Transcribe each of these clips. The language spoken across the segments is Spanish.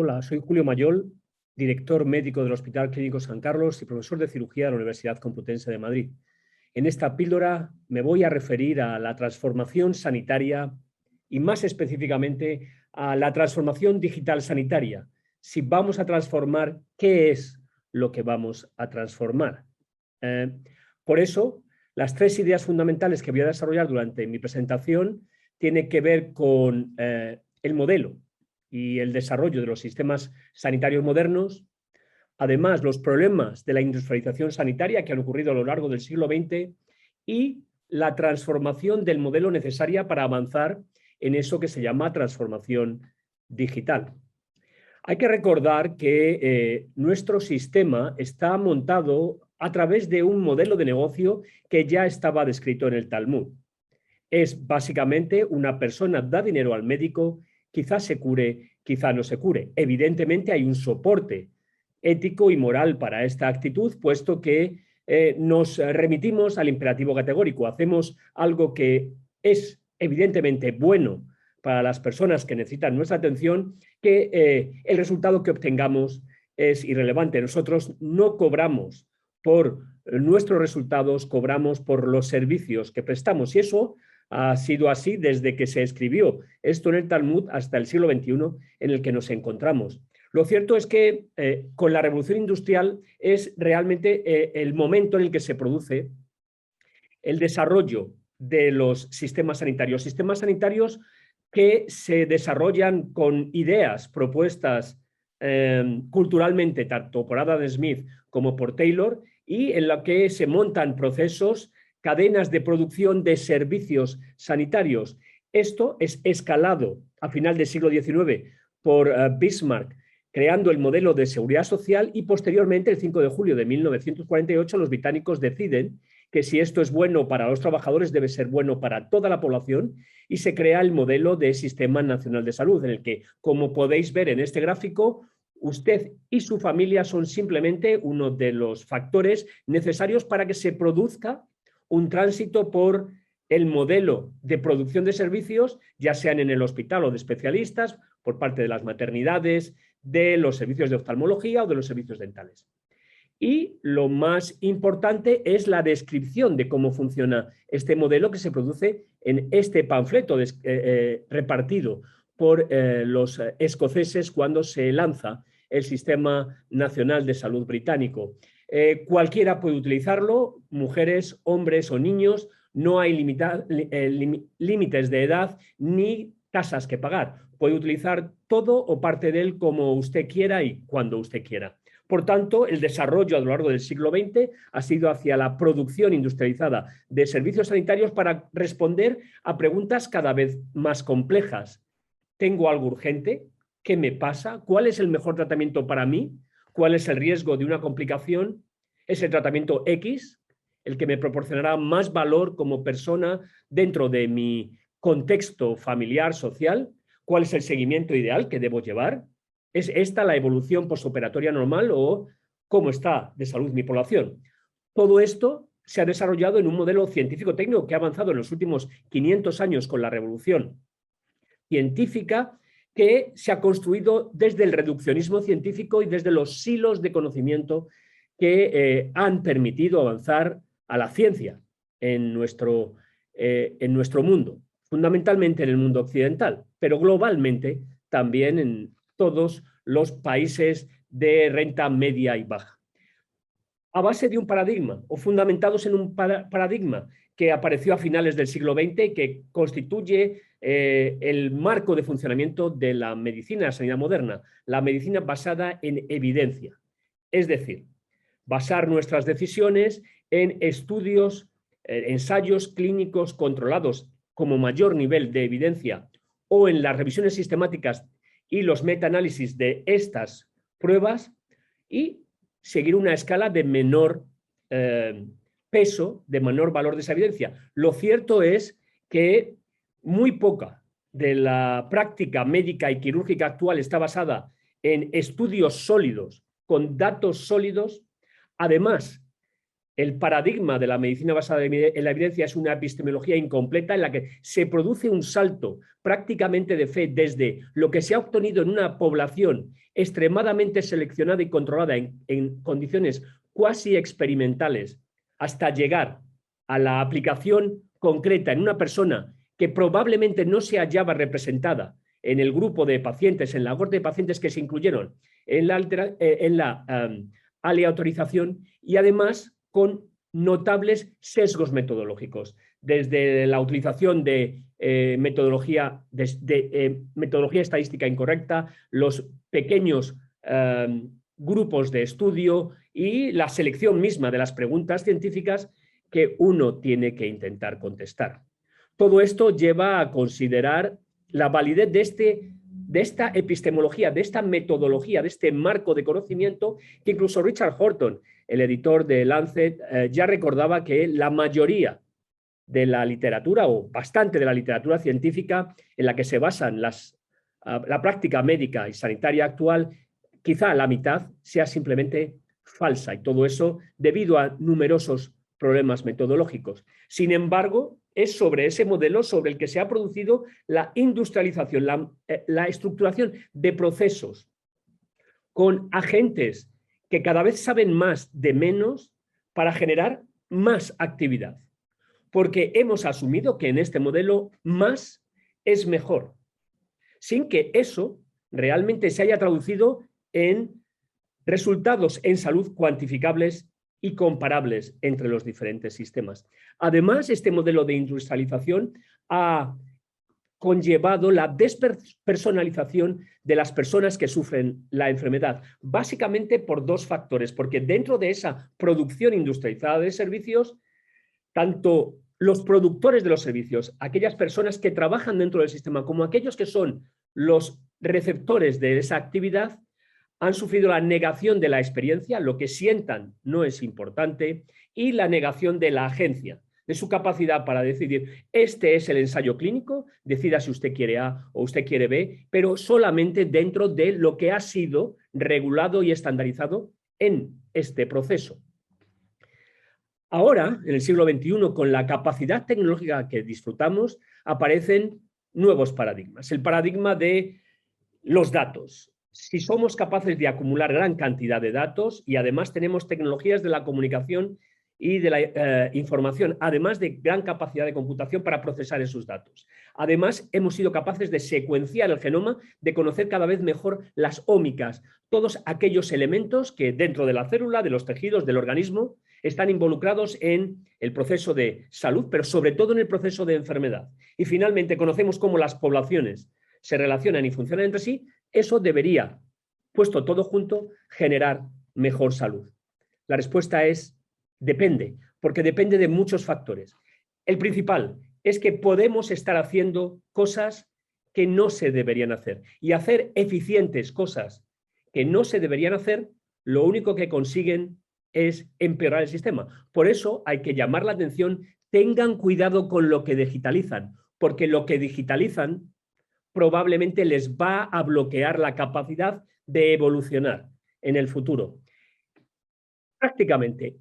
Hola, soy Julio Mayol, director médico del Hospital Clínico San Carlos y profesor de cirugía de la Universidad Complutense de Madrid. En esta píldora me voy a referir a la transformación sanitaria y más específicamente a la transformación digital sanitaria. Si vamos a transformar, ¿qué es lo que vamos a transformar? Por eso, las tres ideas fundamentales que voy a desarrollar durante mi presentación tienen que ver con el modelo y el desarrollo de los sistemas sanitarios modernos, además los problemas de la industrialización sanitaria que han ocurrido a lo largo del siglo XX y la transformación del modelo necesaria para avanzar en eso que se llama transformación digital. Hay que recordar que nuestro sistema está montado a través de un modelo de negocio que ya estaba descrito en el Talmud. Es básicamente una persona da dinero al médico, quizás se cure, quizás no se cure. Evidentemente hay un soporte ético y moral para esta actitud, puesto que nos remitimos al imperativo categórico. Hacemos algo que es evidentemente bueno para las personas que necesitan nuestra atención, que el resultado que obtengamos es irrelevante. Nosotros no cobramos por nuestros resultados, cobramos por los servicios que prestamos, y eso ha sido así desde que se escribió esto en el Talmud hasta el siglo XXI en el que nos encontramos. Lo cierto es que con la revolución industrial es realmente el momento en el que se produce el desarrollo de los sistemas sanitarios que se desarrollan con ideas propuestas culturalmente tanto por Adam Smith como por Taylor, y en la que se montan procesos, cadenas de producción de servicios sanitarios. Esto es escalado a final del siglo XIX por Bismarck, creando el modelo de seguridad social, y posteriormente, el 5 de julio de 1948, los británicos deciden que si esto es bueno para los trabajadores, debe ser bueno para toda la población, y se crea el modelo de Sistema Nacional de Salud, en el que, como podéis ver en este gráfico, usted y su familia son simplemente uno de los factores necesarios para que se produzca un tránsito por el modelo de producción de servicios, ya sean en el hospital o de especialistas, por parte de las maternidades, de los servicios de oftalmología o de los servicios dentales. Y lo más importante es la descripción de cómo funciona este modelo que se produce en este panfleto repartido por los escoceses cuando se lanza el Sistema Nacional de Salud británico. Cualquiera puede utilizarlo, mujeres, hombres o niños, no hay límites de edad ni tasas que pagar. Puede utilizar todo o parte de él como usted quiera y cuando usted quiera. Por tanto, el desarrollo a lo largo del siglo XX ha sido hacia la producción industrializada de servicios sanitarios para responder a preguntas cada vez más complejas. ¿Tengo algo urgente? ¿Qué me pasa? ¿Cuál es el mejor tratamiento para mí? ¿Cuál es el riesgo de una complicación? ¿Es el tratamiento X el que me proporcionará más valor como persona dentro de mi contexto familiar, social? ¿Cuál es el seguimiento ideal que debo llevar? ¿Es esta la evolución postoperatoria normal o cómo está de salud mi población? Todo esto se ha desarrollado en un modelo científico-técnico que ha avanzado en los últimos 500 años con la revolución científica, que se ha construido desde el reduccionismo científico y desde los silos de conocimiento que han permitido avanzar a la ciencia en nuestro mundo, fundamentalmente en el mundo occidental, pero globalmente también en todos los países de renta media y baja. A base de un paradigma, o fundamentados en un paradigma que apareció a finales del siglo XX y que constituye el marco de funcionamiento de la medicina, la sanidad moderna, la medicina basada en evidencia. Es decir, basar nuestras decisiones en estudios, ensayos clínicos controlados como mayor nivel de evidencia, o en las revisiones sistemáticas y los metaanálisis de estas pruebas, y seguir una escala de menor peso, de menor valor de esa evidencia. Lo cierto es que muy poca de la práctica médica y quirúrgica actual está basada en estudios sólidos, con datos sólidos. Además, el paradigma de la medicina basada en la evidencia es una epistemología incompleta en la que se produce un salto prácticamente de fe desde lo que se ha obtenido en una población extremadamente seleccionada y controlada en condiciones cuasi experimentales hasta llegar a la aplicación concreta en una persona que probablemente no se hallaba representada en el grupo de pacientes, en la cohorte de pacientes que se incluyeron en la aleatorización y además con notables sesgos metodológicos, desde la utilización de metodología estadística incorrecta, los pequeños grupos de estudio y la selección misma de las preguntas científicas que uno tiene que intentar contestar. Todo esto lleva a considerar la validez de esta epistemología, de esta metodología, de este marco de conocimiento que incluso Richard Horton, el editor de Lancet, ya recordaba que la mayoría de la literatura o bastante de la literatura científica en la que se basan la práctica médica y sanitaria actual, quizá la mitad sea simplemente falsa y todo eso debido a numerosos problemas metodológicos. Sin embargo, es sobre ese modelo sobre el que se ha producido la industrialización, la estructuración de procesos con agentes que cada vez saben más de menos para generar más actividad. Porque hemos asumido que en este modelo más es mejor, sin que eso realmente se haya traducido en resultados en salud cuantificables y comparables entre los diferentes sistemas. Además, este modelo de industrialización ha conllevado la despersonalización de las personas que sufren la enfermedad, básicamente por dos factores, porque dentro de esa producción industrializada de servicios, tanto los productores de los servicios, aquellas personas que trabajan dentro del sistema, como aquellos que son los receptores de esa actividad, han sufrido la negación de la experiencia, lo que sientan no es importante, y la negación de la agencia, de su capacidad para decidir, este es el ensayo clínico, decida si usted quiere A o usted quiere B, pero solamente dentro de lo que ha sido regulado y estandarizado en este proceso. Ahora, en el siglo XXI, con la capacidad tecnológica que disfrutamos, aparecen nuevos paradigmas. El paradigma de los datos. Si somos capaces de acumular gran cantidad de datos y además tenemos tecnologías de la comunicación y de la información, además de gran capacidad de computación para procesar esos datos. Además, hemos sido capaces de secuenciar el genoma, de conocer cada vez mejor las ómicas, todos aquellos elementos que dentro de la célula, de los tejidos, del organismo, están involucrados en el proceso de salud, pero sobre todo en el proceso de enfermedad. Y finalmente conocemos cómo las poblaciones se relacionan y funcionan entre sí. Eso debería, puesto todo junto, generar mejor salud. La respuesta es depende, porque depende de muchos factores. El principal es que podemos estar haciendo cosas que no se deberían hacer y hacer eficientes cosas que no se deberían hacer, lo único que consiguen es empeorar el sistema. Por eso hay que llamar la atención, tengan cuidado con lo que digitalizan, porque lo que digitalizan probablemente les va a bloquear la capacidad de evolucionar en el futuro. Prácticamente,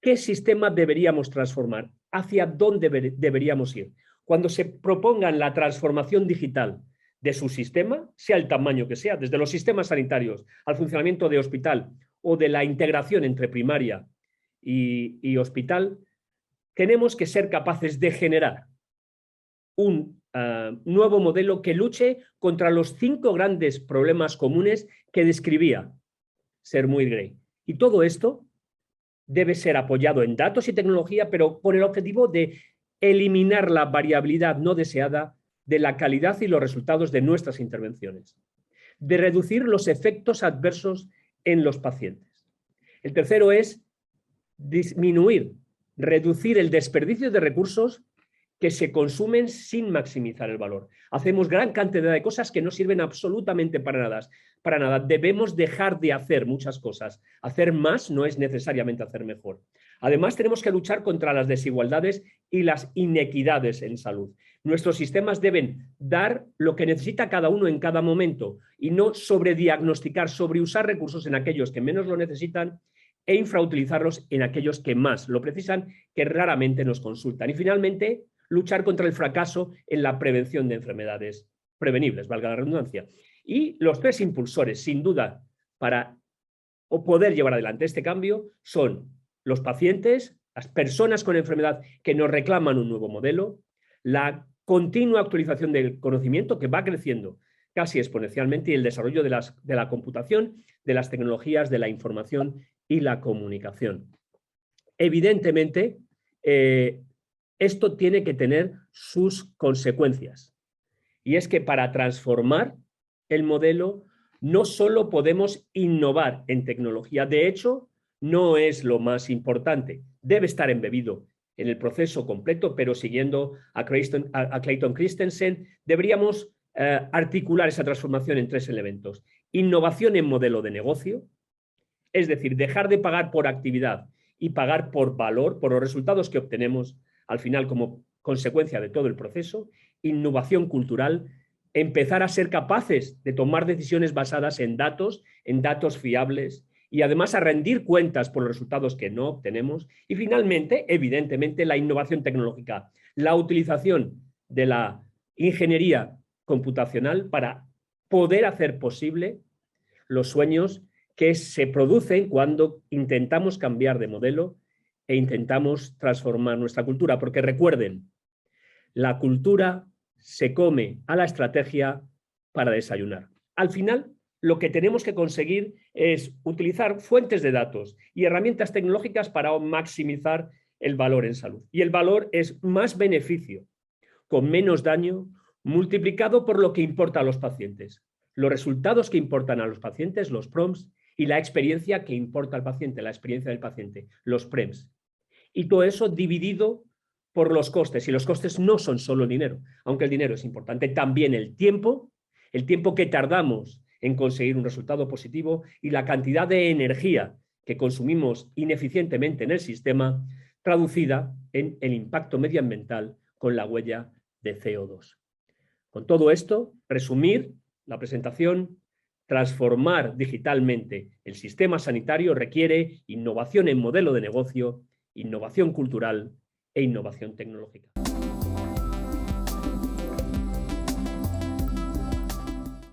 ¿qué sistema deberíamos transformar? ¿Hacia dónde deberíamos ir? Cuando se propongan la transformación digital de su sistema, sea el tamaño que sea, desde los sistemas sanitarios al funcionamiento de hospital o de la integración entre primaria y hospital, tenemos que ser capaces de generar un nuevo modelo que luche contra los 5 grandes problemas comunes que describía Sir Gray. Y todo esto debe ser apoyado en datos y tecnología, pero con el objetivo de eliminar la variabilidad no deseada de la calidad y los resultados de nuestras intervenciones, de reducir los efectos adversos en los pacientes. El tercero es disminuir, reducir el desperdicio de recursos que se consumen sin maximizar el valor. Hacemos gran cantidad de cosas que no sirven absolutamente para nada. Debemos dejar de hacer muchas cosas. Hacer más no es necesariamente hacer mejor. Además, tenemos que luchar contra las desigualdades y las inequidades en salud. Nuestros sistemas deben dar lo que necesita cada uno en cada momento y no sobrediagnosticar, sobreusar recursos en aquellos que menos lo necesitan e infrautilizarlos en aquellos que más lo precisan, que raramente nos consultan. Y finalmente, luchar contra el fracaso en la prevención de enfermedades prevenibles, valga la redundancia. Y los tres impulsores, sin duda, para poder llevar adelante este cambio son los pacientes, las personas con enfermedad que nos reclaman un nuevo modelo, la continua actualización del conocimiento que va creciendo casi exponencialmente y el desarrollo de la computación, de las tecnologías, de la información y la comunicación. Evidentemente, esto tiene que tener sus consecuencias. Y es que para transformar el modelo no solo podemos innovar en tecnología, de hecho, no es lo más importante. Debe estar embebido en el proceso completo, pero siguiendo a Clayton Christensen, deberíamos articular esa transformación en tres elementos. Innovación en modelo de negocio, es decir, dejar de pagar por actividad y pagar por valor, por los resultados que obtenemos al final como consecuencia de todo el proceso. Innovación cultural, empezar a ser capaces de tomar decisiones basadas en datos fiables y además a rendir cuentas por los resultados que no obtenemos. Y finalmente, evidentemente, la innovación tecnológica, la utilización de la ingeniería computacional para poder hacer posible los sueños que se producen cuando intentamos cambiar de modelo e intentamos transformar nuestra cultura. Porque recuerden, la cultura se come a la estrategia para desayunar. Al final, lo que tenemos que conseguir es utilizar fuentes de datos y herramientas tecnológicas para maximizar el valor en salud. Y el valor es más beneficio, con menos daño, multiplicado por lo que importa a los pacientes. Los resultados que importan a los pacientes, los PROMs, y la experiencia que importa al paciente, la experiencia del paciente, los PREMs. Y todo eso dividido por los costes. Y los costes no son solo el dinero, aunque el dinero es importante, también el tiempo que tardamos en conseguir un resultado positivo y la cantidad de energía que consumimos ineficientemente en el sistema, traducida en el impacto medioambiental con la huella de CO2. Con todo esto, resumir la presentación, transformar digitalmente el sistema sanitario requiere innovación en modelo de negocio, innovación cultural e innovación tecnológica.